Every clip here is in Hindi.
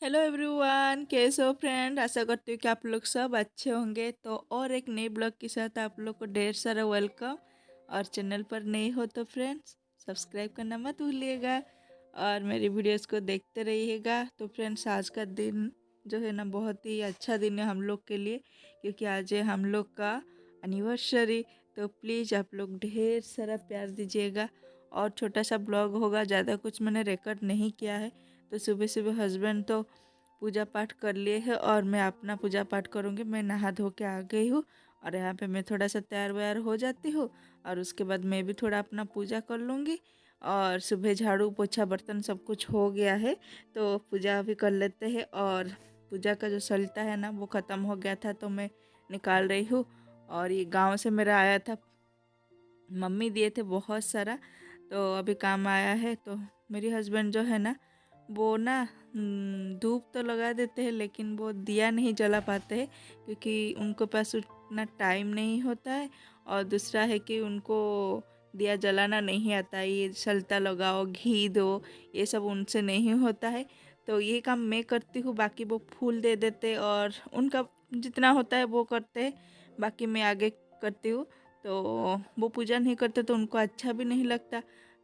हेलो एवरीवन, कैसे हो फ्रेंड। आशा करती हूँ कि आप लोग सब अच्छे होंगे। तो और एक नए ब्लॉग के साथ आप लोग को ढेर सारा वेलकम। और चैनल पर नए हो तो फ्रेंड्स सब्सक्राइब करना मत भूलिएगा और मेरी वीडियोस को देखते रहिएगा। तो फ्रेंड्स आज का दिन जो है ना बहुत ही अच्छा दिन है हम लोग के लिए, क्योंकि आज है हम लोग का एनिवर्सरी। तो प्लीज़ आप लोग ढेर सारा प्यार दीजिएगा। और छोटा सा ब्लॉग होगा, ज़्यादा कुछ मैंने रिकॉर्ड नहीं किया है। तो सुबह सुबह हस्बैंड तो पूजा पाठ कर लिए है और मैं अपना पूजा पाठ करूँगी। मैं नहा धो के आ गई हूँ और यहाँ पे मैं थोड़ा सा तैयार व्यार हो जाती हूँ और उसके बाद मैं भी थोड़ा अपना पूजा कर लूँगी। और सुबह झाड़ू पोछा बर्तन सब कुछ हो गया है, तो पूजा भी कर लेते हैं। और पूजा का जो सल्टा है ना वो ख़त्म हो गया था, तो मैं निकाल रही हूँ। और ये गांव से मेरा आया था, मम्मी दिए थे बहुत सारा, तो अभी काम आया है। तो मेरे हस्बैंड जो है ना वो ना धूप तो लगा देते हैं लेकिन वो दिया नहीं जला पाते हैं, क्योंकि उनको पास उतना टाइम नहीं होता है। और दूसरा है कि उनको दिया जलाना नहीं आता है। ये सल्ता लगाओ, घी दो, ये सब उनसे नहीं होता है। तो ये काम मैं करती हूँ, बाकी वो फूल दे देते और उनका जितना होता है वो करते हैं, बाकी मैं आगे करती हूँ। तो वो पूजा नहीं करते तो उनको अच्छा भी नहीं लगता,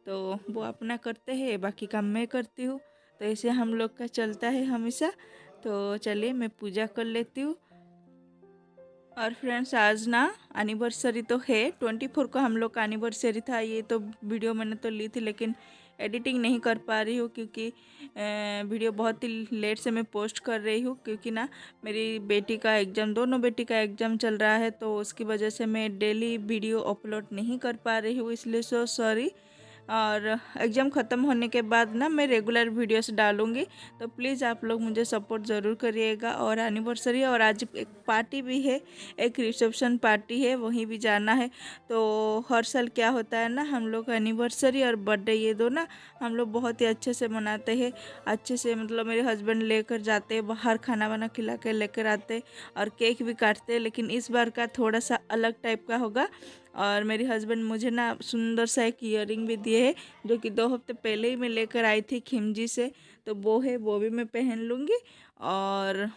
तो वो अपना करते हैं, बाकी काम मैं करती हूँ। तो ऐसे हम लोग का चलता है हमेशा। तो चलिए मैं पूजा कर लेती हूँ। और फ्रेंड्स आज ना एनिवर्सरी तो है, 24 को हम लोग का एनिवर्सरी था। ये तो वीडियो मैंने तो ली थी लेकिन एडिटिंग नहीं कर पा रही हूँ, क्योंकि वीडियो बहुत ही लेट से मैं पोस्ट कर रही हूँ, क्योंकि ना मेरी बेटी का एग्ज़ाम, दोनों बेटी का एग्ज़ाम चल रहा है, तो उसकी वजह से मैं डेली वीडियो अपलोड नहीं कर पा रही हूँ, इसलिए सो सॉरी। और एग्ज़ाम ख़त्म होने के बाद ना मैं रेगुलर वीडियोस डालूँगी। तो प्लीज़ आप लोग मुझे सपोर्ट ज़रूर करिएगा। और एनिवर्सरी और आज एक पार्टी भी है, एक रिसेप्शन पार्टी है, वहीं भी जाना है। तो हर साल क्या होता है ना, हम लोग एनिवर्सरी और बर्थडे ये दो ना हम लोग बहुत ही अच्छे से मनाते हैं। अच्छे से मतलब मेरे हस्बैंड लेकर जाते हैं बाहर, खाना वाना खिला के लेकर आते और केक भी काटते हैं, लेकिन इस बार का थोड़ा सा अलग टाइप का होगा। और मेरे हस्बैंड मुझे ना सुंदर सा एक ईयरिंग भी दिए है, जो कि 2 हफ्ते पहले ही मैं लेकर आई थी खिमजी से। तो वो है, वो भी मैं पहन लूँगी। और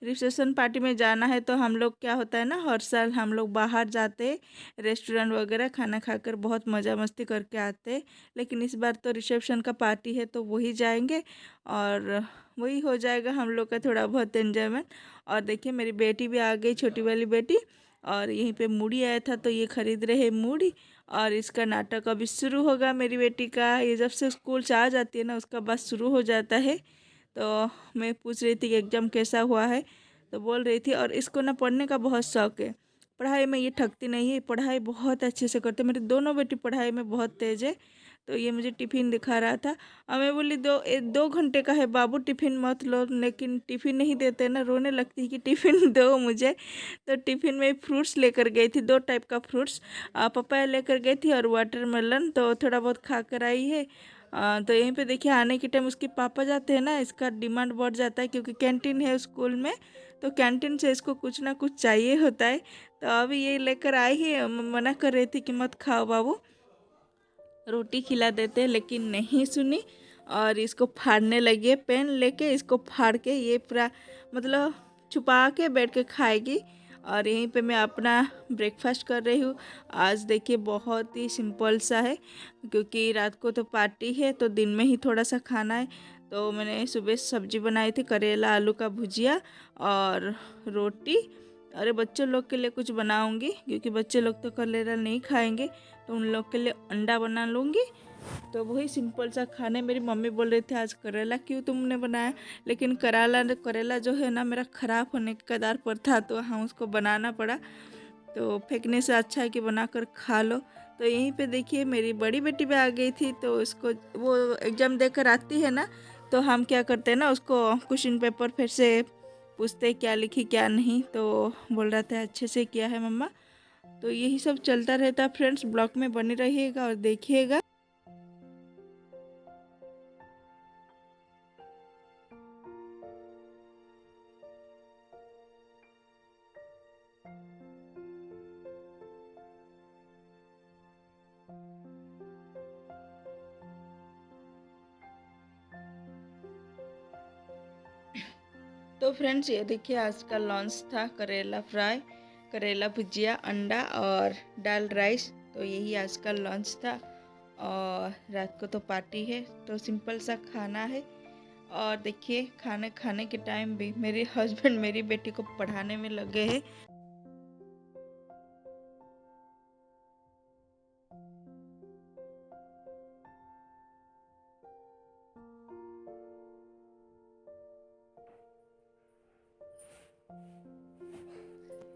रिसेप्शन पार्टी में जाना है तो हम लोग क्या होता है ना, हर साल हम लोग बाहर जाते हैं रेस्टोरेंट वगैरह, खाना खाकर बहुत मज़ा मस्ती करके आते हैं। लेकिन इस बार तो रिसेप्शन का पार्टी है तो वही जाएंगे और वही हो जाएगा हम लोग का थोड़ा बहुत एंजॉयमेंट। और देखिए मेरी बेटी भी आ गई, छोटी वाली बेटी। और यहीं पे मूढ़ी आया था तो ये खरीद रहे हैं मूढ़ी। और इसका नाटक अभी शुरू होगा मेरी बेटी का। ये जब से स्कूल से आ जाती है ना उसका बस शुरू हो जाता है। तो मैं पूछ रही थी कि एग्ज़ाम कैसा हुआ है, तो बोल रही थी। और इसको ना पढ़ने का बहुत शौक है, पढ़ाई में ये थकती नहीं है, पढ़ाई बहुत अच्छे से करते। मेरी दोनों बेटी पढ़ाई में बहुत तेज़ है। तो ये मुझे टिफ़िन दिखा रहा था और मैं बोली 2 घंटे का है बाबू, टिफ़िन मत लो। लेकिन टिफ़िन नहीं देते ना, रोने लगती है कि टिफ़िन दो मुझे। तो टिफ़िन में फ्रूट्स लेकर गई थी, 2 टाइप का फ्रूट्स, पपाया लेकर गई थी और वाटरमेलन, तो थोड़ा बहुत खा कर आई है। तो यहीं पे देखिए आने के टाइम उसके पापा जाते हैं ना, इसका डिमांड बढ़ जाता है, क्योंकि कैंटीन है स्कूल में। तो कैंटीन से इसको कुछ ना कुछ चाहिए होता है। तो अभी ये लेकर आई है, मना कर रही थी कि मत खाओ बाबू, रोटी खिला देते हैं, लेकिन नहीं सुनी। और इसको फाड़ने लगी है, पेन लेके इसको फाड़ के ये पूरा मतलब छुपा के बैठ के खाएगी। और यहीं पे मैं अपना ब्रेकफास्ट कर रही हूँ। आज देखिए बहुत ही सिंपल सा है, क्योंकि रात को तो पार्टी है तो दिन में ही थोड़ा सा खाना है। तो मैंने सुबह सब्जी बनाई थी, करेला आलू का भुजिया और रोटी। अरे बच्चों लोग के लिए कुछ बनाऊंगी, क्योंकि बच्चे लोग तो करेला नहीं खाएंगे, तो उन लोग के लिए अंडा बना लूँगी। तो वही सिंपल सा खाने। मेरी मम्मी बोल रही थी आज करेला क्यों तुमने बनाया, लेकिन करेला जो है ना मेरा ख़राब होने के कगार पर था, तो हाँ उसको बनाना पड़ा। तो फेंकने से अच्छा है कि बनाकर खा लो। तो यहीं पे देखिए मेरी बड़ी बेटी भी आ गई थी, तो उसको वो एग्ज़ाम देकर आती है ना, तो हम क्या करते हैं ना उसको क्वेश्चन पेपर फिर से पूछते क्या लिखी क्या नहीं। तो बोल रहा था अच्छे से किया है मम्मा। तो यही सब चलता रहता फ्रेंड्स, ब्लॉग में बने रहिएगा और देखिएगा। तो फ्रेंड्स ये देखिए आज का लंच था करेला फ्राई, करेला भुजिया, अंडा और दाल राइस। तो यही आज का लंच था। और रात को तो पार्टी है तो सिंपल सा खाना है। और देखिए खाने खाने के टाइम भी मेरे हस्बैंड मेरी बेटी को पढ़ाने में लगे हैं।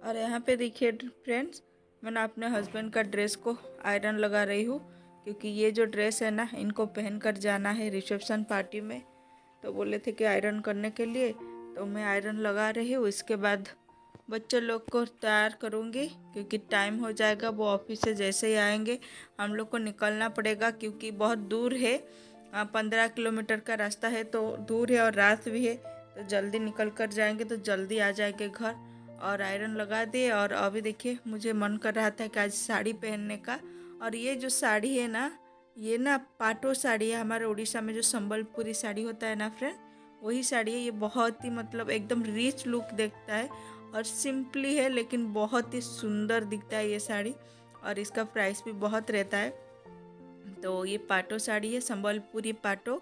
और यहाँ पे देखिए फ्रेंड्स, मैंने अपने हस्बैंड का ड्रेस को आयरन लगा रही हूँ, क्योंकि ये जो ड्रेस है ना इनको पहन कर जाना है रिसेप्शन पार्टी में। तो बोले थे कि आयरन करने के लिए, तो मैं आयरन लगा रही हूँ। इसके बाद बच्चे लोग को तैयार करूँगी, क्योंकि टाइम हो जाएगा। वो ऑफिस से जैसे ही आएंगे हम लोग को निकलना पड़ेगा, क्योंकि बहुत दूर है। 15 किलोमीटर का रास्ता है, तो दूर है और रात भी है। तो जल्दी निकल कर जाएंगे तो जल्दी आ जाएंगे घर। और आयरन लगा दिए। और अभी देखिए मुझे मन कर रहा था कि आज साड़ी पहनने का। और ये जो साड़ी है ना, ये ना पाटो साड़ी है। हमारे उड़ीसा में जो संबलपुरी साड़ी होता है ना फ्रेंड, वही साड़ी है। ये बहुत ही मतलब एकदम रिच लुक देखता है और सिंपली है, लेकिन बहुत ही सुंदर दिखता है ये साड़ी। और इसका प्राइस भी बहुत रहता है। तो ये पाटो साड़ी है, संबलपुरी पाटो,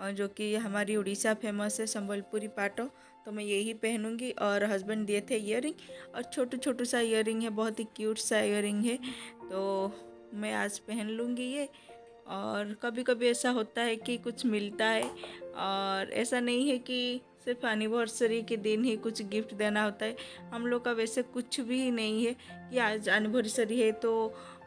जो कि हमारी उड़ीसा फेमस है संबलपुरी पाटो। तो मैं यही पहनूंगी। और हस्बैंड दिए थे ईयरिंग, और छोटू छोटू सा ईयरिंग है, बहुत ही क्यूट सा ईयरिंग है। तो मैं आज पहन लूँगी ये। और कभी कभी ऐसा होता है कि कुछ मिलता है, और ऐसा नहीं है कि सिर्फ एनिवर्सरी के दिन ही कुछ गिफ्ट देना होता है। हम लोग का वैसे कुछ भी नहीं है कि आज एनिवर्सरी है तो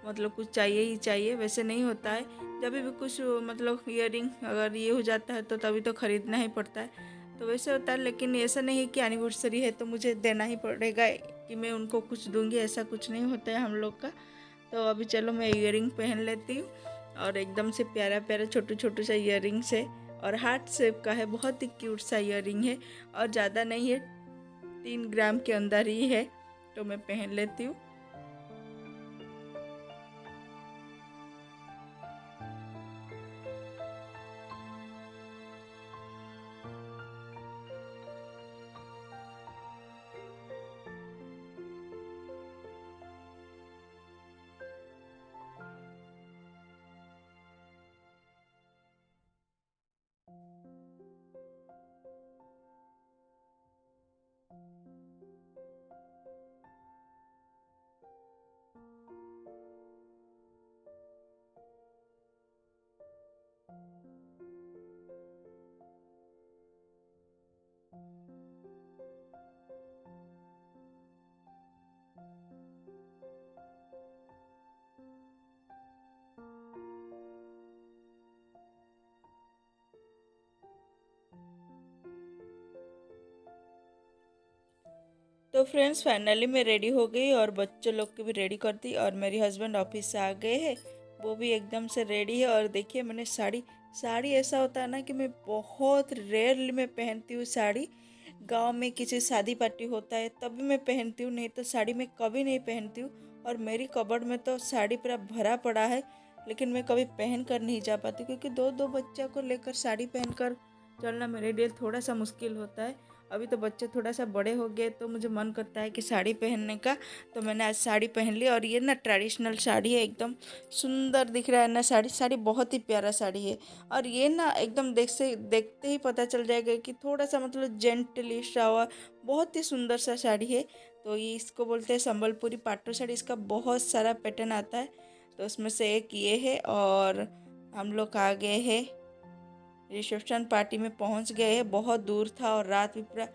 मतलब कुछ चाहिए ही चाहिए, वैसे नहीं होता है। जब भी कुछ मतलब ईयरिंग अगर ये हो जाता है तो तभी तो ख़रीदना ही पड़ता है। तो वैसे होता है, लेकिन ऐसा नहीं है कि एनिवर्सरी है तो मुझे देना ही पड़ेगा कि मैं उनको कुछ दूंगी, ऐसा कुछ नहीं होता है हम लोग का। तो अभी चलो मैं ईयरिंग पहन लेती हूँ। और एकदम से प्यारा प्यारा छोटू छोटू सा ईयरिंग्स है, और हार्ट शेप का है, बहुत ही क्यूट सा ईयरिंग है। और ज़्यादा नहीं है, 3 ग्राम के अंदर ही है। तो मैं पहन लेती हूँ। तो फ्रेंड्स फाइनली मैं रेडी हो गई, और बच्चों लोग को भी रेडी कर दी। और मेरे हस्बैंड ऑफिस से आ गए हैं, वो भी एकदम से रेडी है। और देखिए मैंने साड़ी साड़ी ऐसा होता है ना कि मैं बहुत रेयरली मैं पहनती हूँ साड़ी। गांव में किसी शादी पार्टी होता है तभी मैं पहनती हूँ, नहीं तो साड़ी मैं कभी नहीं पहनती हूँ। और मेरी कबर्ड में तो साड़ी पूरा भरा पड़ा है, लेकिन मैं कभी पहन कर नहीं जा पाती, क्योंकि दो दो बच्चा को लेकर साड़ी पहन कर चलना मेरे लिए थोड़ा सा मुश्किल होता है। अभी तो बच्चे थोड़ा सा बड़े हो गए तो मुझे मन करता है कि साड़ी पहनने का। तो मैंने आज साड़ी पहन ली। और ये ना ट्रेडिशनल साड़ी है, एकदम सुंदर दिख रहा है ना साड़ी। साड़ी बहुत ही प्यारा साड़ी है। और ये ना एकदम देखते ही पता चल जाएगा कि थोड़ा सा मतलब जेंटली सा हुआ, बहुत ही सुंदर सा साड़ी है। तो ये इसको बोलते हैं संबलपुरी पाटो साड़ी। इसका बहुत सारा पैटर्न आता है, तो उसमें से एक ये है। और हम लोग आ गए हैं, रिसेप्शन पार्टी में पहुंच गए हैं। बहुत दूर था और रात भी पूरा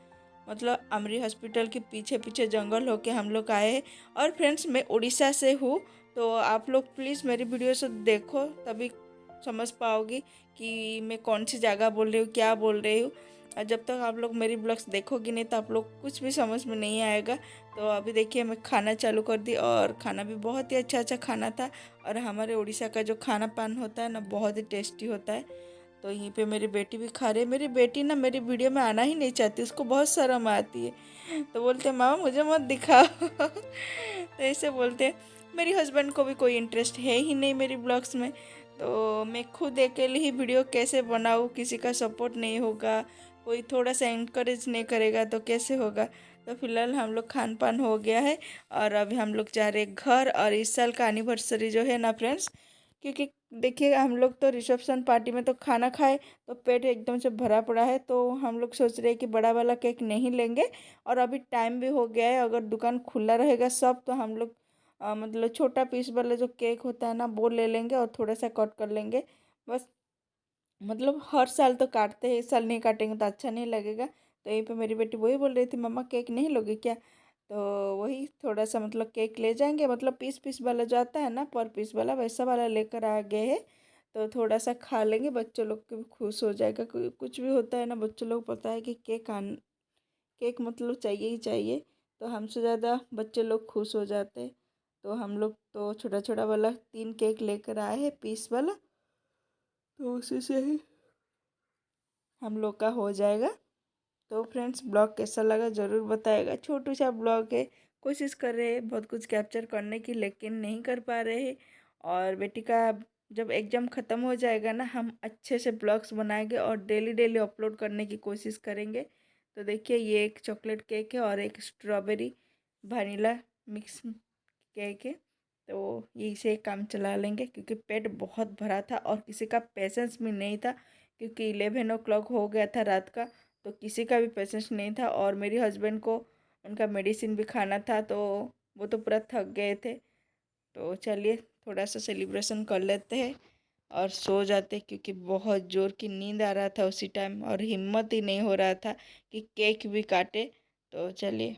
मतलब अमरी हॉस्पिटल के पीछे पीछे जंगल होके हम लोग आए हैं। और फ्रेंड्स मैं उड़ीसा से हूँ, तो आप लोग प्लीज़ मेरी वीडियो से देखो, तभी समझ पाओगी कि मैं कौन सी जगह बोल रही हूँ, क्या बोल रही हूँ। और जब तक आप लोग मेरी ब्लॉग्स देखोगी नहीं तो आप लोग कुछ भी समझ में नहीं आएगा। तो अभी देखिए मैं खाना चालू कर दी, और खाना भी बहुत ही अच्छा अच्छा खाना था। और हमारे उड़ीसा का जो खाना पान होता है ना, बहुत ही टेस्टी होता है। तो यहीं पे मेरी बेटी भी खा रही है। मेरी बेटी ना मेरी वीडियो में आना ही नहीं चाहती, उसको बहुत शर्म आती है। तो बोलते हैं मामा मुझे मत दिखाओ। तो ऐसे बोलते हैं। मेरी हस्बैंड को भी कोई इंटरेस्ट है ही नहीं मेरी ब्लॉग्स में। तो मैं खुद अकेले ही वीडियो कैसे बनाऊँ, किसी का सपोर्ट नहीं होगा, कोई थोड़ा सा इंकरेज नहीं करेगा तो कैसे होगा। तो फिलहाल हम लोग खान पान हो गया है और अभी हम लोग जा रहे हैं घर। और इस साल का एनिवर्सरी जो है ना फ्रेंड्स, क्योंकि देखिए हम लोग तो रिसेप्शन पार्टी में तो खाना खाए तो पेट एकदम से भरा पड़ा है, तो हम लोग सोच रहे हैं कि बड़ा वाला केक नहीं लेंगे। और अभी टाइम भी हो गया है, अगर दुकान खुला रहेगा सब तो हम लोग मतलब छोटा पीस वाला जो केक होता है ना वो ले लेंगे और थोड़ा सा कट कर लेंगे बस। मतलब हर साल तो काटते हैं, इस साल नहीं काटेंगे तो अच्छा नहीं लगेगा। तो यहीं पे मेरी बेटी वही बोल रही थी, मम्मा केक नहीं लोगे क्या। तो वही थोड़ा सा मतलब केक ले जाएंगे, मतलब पीस पीस वाला जो आता है ना पर पीस वाला, वैसा वाला लेकर आ गए हैं। तो थोड़ा सा खा लेंगे, बच्चों लोग के भी खुश हो जाएगा। कुछ भी होता है ना, बच्चों लोग पता है कि केक मतलब चाहिए ही चाहिए। तो हमसे ज़्यादा बच्चे लोग खुश हो जाते हैं। तो हम लोग तो छोटा छोटा वाला 3 केक लेकर आए हैं पीस वाला, तो उसी से ही हम लोग का हो जाएगा। तो फ्रेंड्स ब्लॉग कैसा लगा ज़रूर बताएगा। छोटू सा ब्लॉग है, कोशिश कर रहे हैं बहुत कुछ कैप्चर करने की लेकिन नहीं कर पा रहे हैं। और बेटी का जब एग्ज़ाम ख़त्म हो जाएगा ना, हम अच्छे से ब्लॉग्स बनाएंगे और डेली डेली अपलोड करने की कोशिश करेंगे। तो देखिए ये एक चॉकलेट केक है और एक स्ट्रॉबेरी वनीला मिक्स केक है। तो यही से काम चला लेंगे क्योंकि पेट बहुत भरा था और किसी का पेशेंस भी नहीं था, क्योंकि 11 o'clock हो गया था रात का। तो किसी का भी पेशेंस नहीं था और मेरे हस्बैंड को उनका मेडिसिन भी खाना था, तो वो तो पूरा थक गए थे। तो चलिए थोड़ा सा सेलिब्रेशन कर लेते हैं और सो जाते, क्योंकि बहुत ज़ोर की नींद आ रहा था उसी टाइम और हिम्मत ही नहीं हो रहा था कि केक भी काटे। तो चलिए।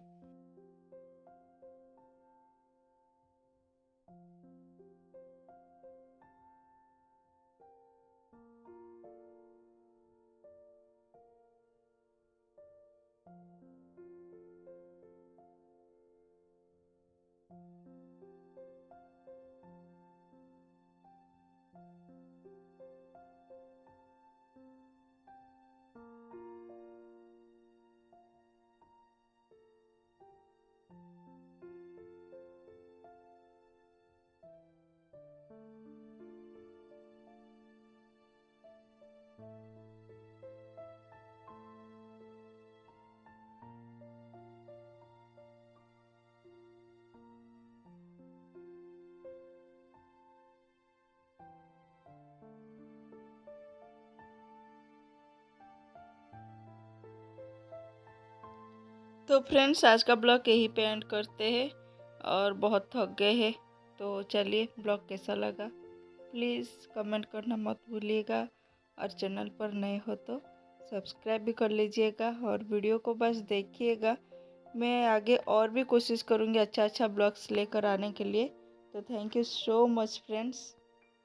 तो फ्रेंड्स आज का ब्लॉग यहीं पे एंड करते हैं और बहुत थक गए हैं। तो चलिए ब्लॉग कैसा लगा प्लीज़ कमेंट करना मत भूलिएगा। और चैनल पर नए हो तो सब्सक्राइब भी कर लीजिएगा और वीडियो को बस देखिएगा। मैं आगे और भी कोशिश करूँगी अच्छा अच्छा ब्लॉग्स लेकर आने के लिए। तो thank you so much friends.